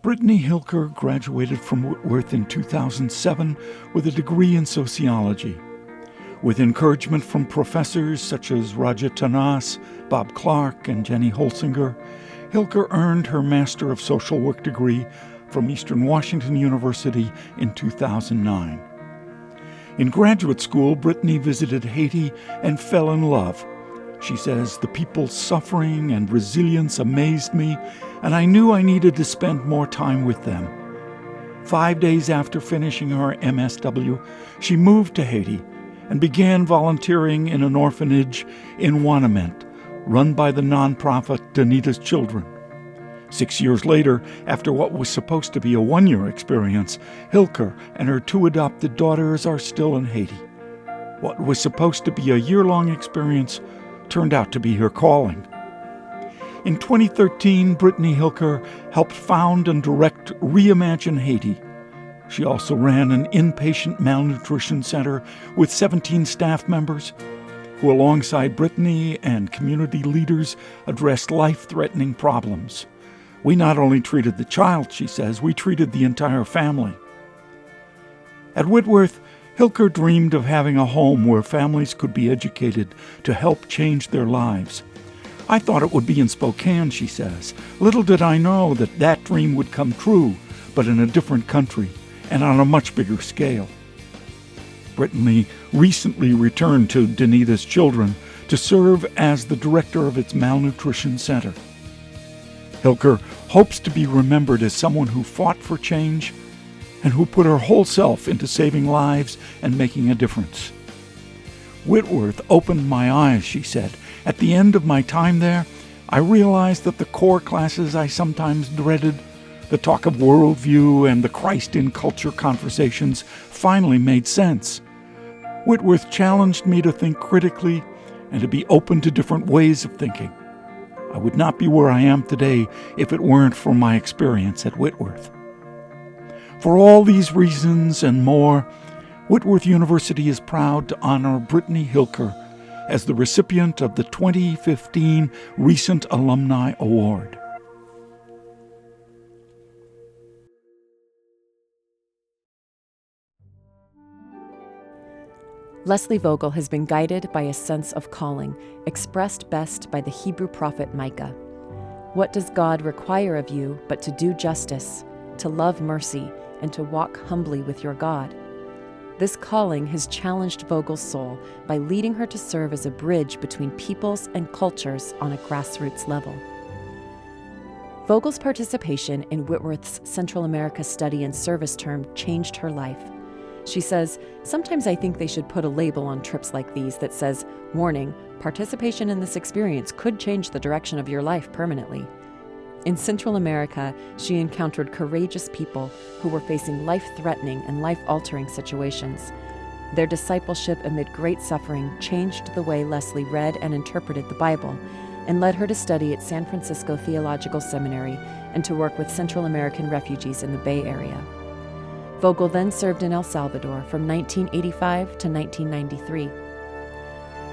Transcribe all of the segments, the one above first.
Brittany Hilker graduated from Whitworth in 2007 with a degree in sociology. With encouragement from professors such as Raja Tanas, Bob Clark, and Jenny Holsinger, Hilker earned her Master of Social Work degree from Eastern Washington University in 2009. In graduate school, Brittany visited Haiti and fell in love. She says, "The people's suffering and resilience amazed me, and I knew I needed to spend more time with them." 5 days after finishing her MSW, she moved to Haiti and began volunteering in an orphanage in Wanament, run by the nonprofit Danita's Children. 6 years later, after what was supposed to be a one-year experience, Hilker and her 2 adopted daughters are still in Haiti. What was supposed to be a year-long experience turned out to be her calling. In 2013, Brittany Hilker helped found and direct Reimagine Haiti. She also ran an inpatient malnutrition center with 17 staff members who, alongside Brittany and community leaders, addressed life-threatening problems. "We not only treated the child," she says, "we treated the entire family." At Whitworth, Hilker dreamed of having a home where families could be educated to help change their lives. "I thought it would be in Spokane," she says. "Little did I know that that dream would come true, but in a different country and on a much bigger scale." Brittany recently returned to Danita's Children to serve as the director of its malnutrition center. Hilker hopes to be remembered as someone who fought for change and who put her whole self into saving lives and making a difference. "Whitworth opened my eyes," she said. "At the end of my time there, I realized that the core classes I sometimes dreaded, the talk of worldview and the Christ in culture conversations, finally made sense. Whitworth challenged me to think critically and to be open to different ways of thinking. I would not be where I am today if it weren't for my experience at Whitworth." For all these reasons and more, Whitworth University is proud to honor Brittany Hilker as the recipient of the 2015 Recent Alumni Award. Leslie Vogel has been guided by a sense of calling, expressed best by the Hebrew prophet Micah. "What does God require of you but to do justice, to love mercy, and to walk humbly with your God?" This calling has challenged Vogel's soul by leading her to serve as a bridge between peoples and cultures on a grassroots level. Vogel's participation in Whitworth's Central America Study and Service term changed her life. She says, "Sometimes I think they should put a label on trips like these that says, 'Warning, participation in this experience could change the direction of your life permanently.'" In Central America, she encountered courageous people who were facing life-threatening and life-altering situations. Their discipleship amid great suffering changed the way Leslie read and interpreted the Bible, and led her to study at San Francisco Theological Seminary and to work with Central American refugees in the Bay Area. Vogel then served in El Salvador from 1985 to 1993.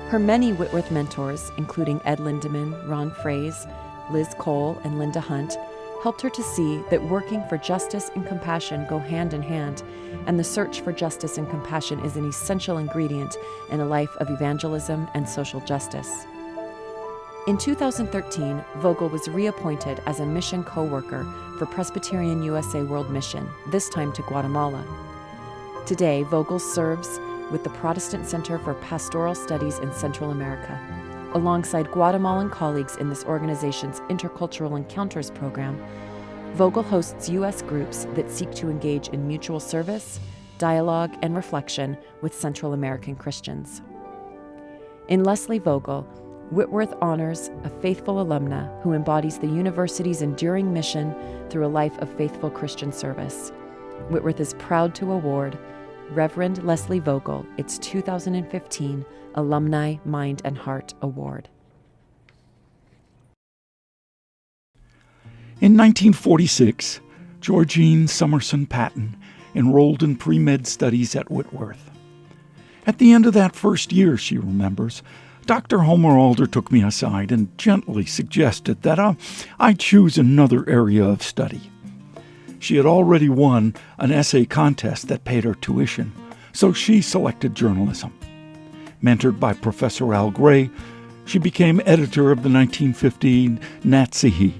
Her many Whitworth mentors, including Ed Lindemann, Ron Fraz, Liz Cole, and Linda Hunt, helped her to see that working for justice and compassion go hand in hand, and the search for justice and compassion is an essential ingredient in a life of evangelism and social justice. In 2013, Vogel was reappointed as a mission co-worker for Presbyterian USA World Mission, this time to Guatemala. Today, Vogel serves with the Protestant Center for Pastoral Studies in Central America. Alongside Guatemalan colleagues in this organization's Intercultural Encounters program, Vogel hosts U.S. groups that seek to engage in mutual service, dialogue, and reflection with Central American Christians. In Leslie Vogel, Whitworth honors a faithful alumna who embodies the university's enduring mission through a life of faithful Christian service. Whitworth is proud to award Reverend Leslie Vogel its 2015 Alumni Mind and Heart Award. In 1946, Georgene Summerson Patton enrolled in pre-med studies at Whitworth. At the end of that first year, she remembers, Dr. Homer Alder took me aside and gently suggested that I choose another area of study. She had already won an essay contest that paid her tuition, so she selected journalism. Mentored by Professor Al Gray, she became editor of the 1950 Natsihi.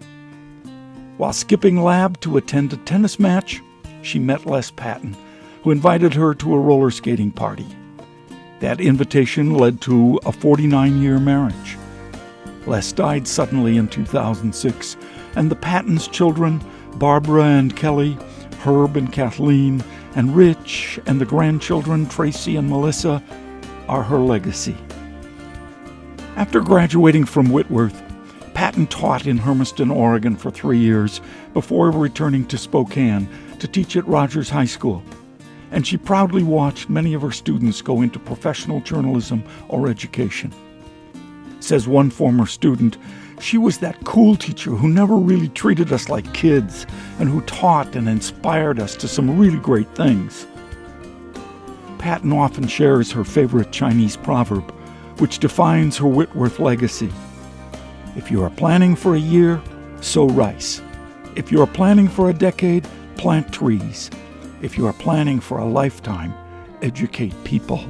While skipping lab to attend a tennis match, she met Les Patton, who invited her to a roller skating party. That invitation led to a 49-year marriage. Les died suddenly in 2006, and the Pattons' children, Barbara and Kelly, Herb and Kathleen, and Rich, and the grandchildren, Tracy and Melissa, are her legacy. After graduating from Whitworth, Patton taught in Hermiston, Oregon for 3 years before returning to Spokane to teach at Rogers High School, and she proudly watched many of her students go into professional journalism or education. Says one former student, "She was that cool teacher who never really treated us like kids and who taught and inspired us to some really great things." Patton often shares her favorite Chinese proverb, which defines her Whitworth legacy. If you are planning for a year, sow rice. If you are planning for a decade, plant trees. If you are planning for a lifetime, educate people.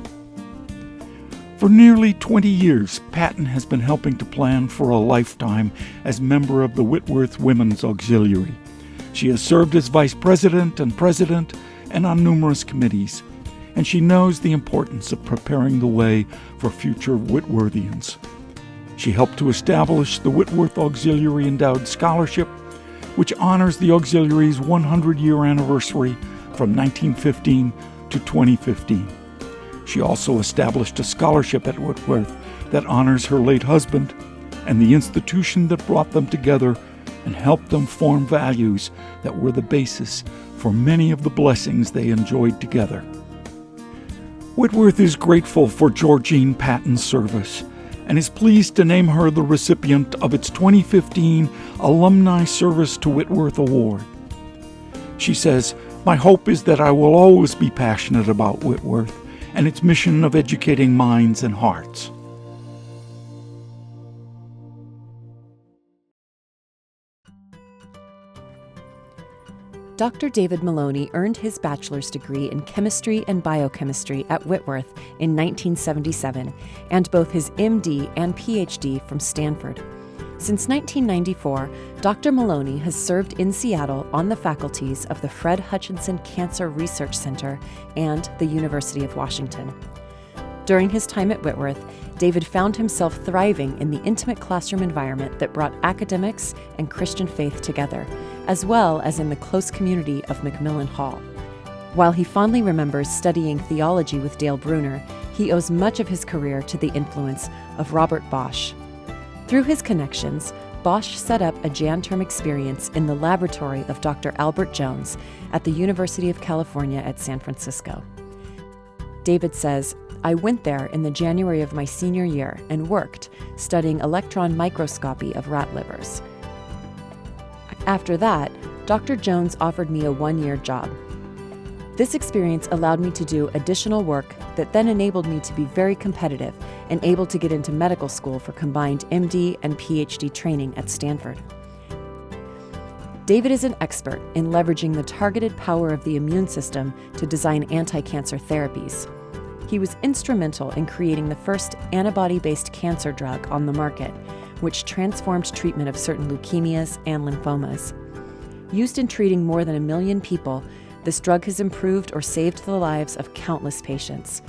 For nearly 20 years, Patton has been helping to plan for a lifetime as member of the Whitworth Women's Auxiliary. She has served as vice president and president and on numerous committees, and she knows the importance of preparing the way for future Whitworthians. She helped to establish the Whitworth Auxiliary Endowed Scholarship, which honors the Auxiliary's 100-year anniversary from 1915 to 2015. She also established a scholarship at Whitworth that honors her late husband and the institution that brought them together and helped them form values that were the basis for many of the blessings they enjoyed together. Whitworth is grateful for Georgene Patton's service and is pleased to name her the recipient of its 2015 Alumni Service to Whitworth Award. She says, "My hope is that I will always be passionate about Whitworth and its mission of educating minds and hearts." Dr. David Maloney earned his bachelor's degree in chemistry and biochemistry at Whitworth in 1977, and both his MD and PhD from Stanford. Since 1994, Dr. Maloney has served in Seattle on the faculties of the Fred Hutchinson Cancer Research Center and the University of Washington. During his time at Whitworth, David found himself thriving in the intimate classroom environment that brought academics and Christian faith together, as well as in the close community of Macmillan Hall. While he fondly remembers studying theology with Dale Bruner, he owes much of his career to the influence of Robert Bosch. Through his connections, Bosch set up a Jan-term experience in the laboratory of Dr. Albert Jones at the University of California at San Francisco. David says, "I went there in the January of my senior year and worked, studying electron microscopy of rat livers. After that, Dr. Jones offered me a one-year job. This experience allowed me to do additional work that then enabled me to be very competitive and able to get into medical school for combined MD and PhD training at Stanford." David is an expert in leveraging the targeted power of the immune system to design anti-cancer therapies. He was instrumental in creating the first antibody-based cancer drug on the market, which transformed treatment of certain leukemias and lymphomas. Used in treating more than 1 million people, this drug has improved or saved the lives of countless patients.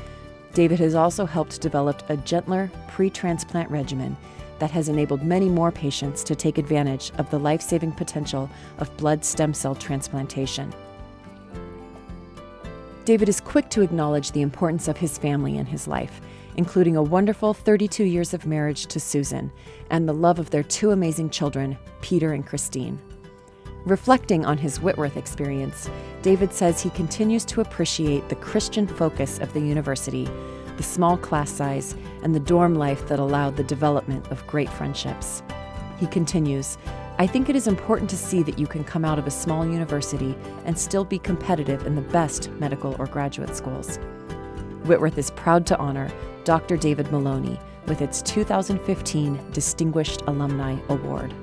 David has also helped develop a gentler pre-transplant regimen that has enabled many more patients to take advantage of the life-saving potential of blood stem cell transplantation. David is quick to acknowledge the importance of his family in his life, including a wonderful 32 years of marriage to Susan and the love of their 2 amazing children, Peter and Christine. Reflecting on his Whitworth experience, David says he continues to appreciate the Christian focus of the university, the small class size, and the dorm life that allowed the development of great friendships. He continues, "I think it is important to see that you can come out of a small university and still be competitive in the best medical or graduate schools." Whitworth is proud to honor Dr. David Maloney with its 2015 Distinguished Alumni Award.